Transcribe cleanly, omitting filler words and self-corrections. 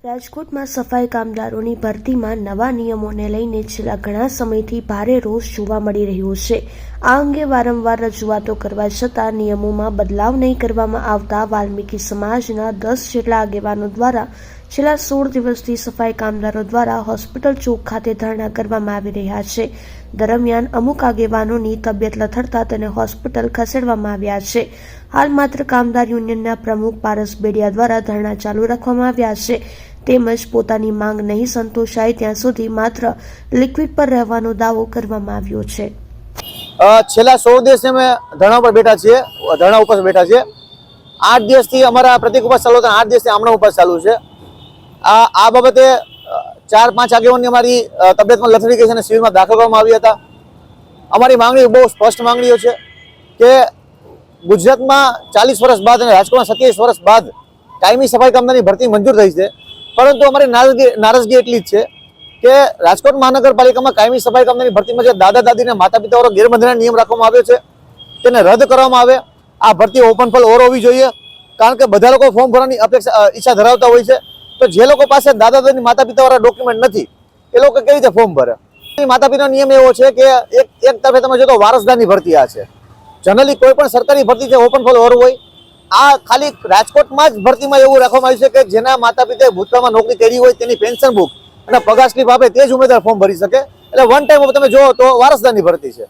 રાજકોટમાં સફાઈ કામદારોની ભરતીમાં નવા નિયમોને લઈને છેલ્લા ઘણા સમયથી ભારે રોષ જોવા મળી રહ્યો છે। આ અંગે વારંવાર રજૂઆતો કરવા છતાં નિયમોમાં બદલાવ નહીં કરવામાં આવતા વાલ્મીકી સમાજના 10 જેટલા આગેવાનો દ્વારા છેલ્લા 16 દિવસથી સફાઈ કામદારો દ્વારા હોસ્પિટલ ચોક ખાતે ધરણા કરવામાં આવી રહ્યા છે। દરમિયાન અમુક આગેવાનોની તબિયત લથડતા તેને હોસ્પિટલ ખસેડવામાં આવ્યા છે। હાલ માત્ર કામદાર યુનિયનના પ્રમુખ પારસ બેડિયા દ્વારા ધરણા ચાલુ રાખવામાં આવ્યા છે। તેમજ પોતાની માંગ નહીં સંતોષાય ત્યાં સુધી માત્ર લિક્વિડ પર રહેવાનો દાવો કરવામાં આવ્યો છે। છેલ્લા 16 દિવસથી અમે ધરણા ઉપર બેઠા છીએ, ધરણા ઉપર બેઠા છીએ। 8 દિવસથી અમારા પ્રતિક ઉપવાસ ચાલુ હતા, 8 દિવસથી આમનો ઉપવાસ ચાલુ છે। આ બાબતે 4-5 આગેવાનની અમારી તબિયતમાં લથડી ગઈ છે અને શિબિરમાં દાખલ કરવામાં આવ્યા હતા। અમારી માંગણી બહુ સ્પષ્ટ માંગણીઓ છે કે ગુજરાતમાં 40 વર્ષ બાદ અને રાજકોટમાં 27 વર્ષ બાદ કાયમી સફાઈ કામદારની ભરતી મંજૂર થઈ છે, પરંતુ અમારી નારાજગી એટલી જ છે કે રાજકોટ મહાનગરપાલિકામાં કાયમી સફાઈ કામદારની ભરતીમાં જે દાદા દાદીને માતા પિતાવાળો ગેરબંધના નિયમ રાખવામાં આવ્યો છે તેને રદ કરવામાં આવે। આ ભરતી ઓપન ફોલ ઓર હોવી જોઈએ, કારણ કે બધા લોકો ફોર્મ ભરવાની ઈચ્છા ધરાવતા હોય છે, તો જે લોકો પાસે દાદા દાદી માતા પિતાવાળા ડોક્યુમેન્ટ નથી એ લોકો કેવી રીતે ફોર્મ ભરે? માતા પિતાનો નિયમ એવો છે કે એક તરફે તમે જો તો વારસદારની ભરતી આ છે। જનરલી કોઈ પણ સરકારી ભરતી છે ઓપન ફોલ ઓર હોય, આ ખાલી રાજકોટમાં જ ભરતીમાં એવું રાખવામાં આવ્યું છે કે જેના માતા પિતાએ ભૂતકાળમાં નોકરી કરી હોય તેની પેન્શન બુક અને પગાર સ્લીપ આપે તે જ ઉમેદવાર ફોર્મ ભરી શકે। એટલે વન ટાઈમ તમે જોવો તો વારસદારની ભરતી છે।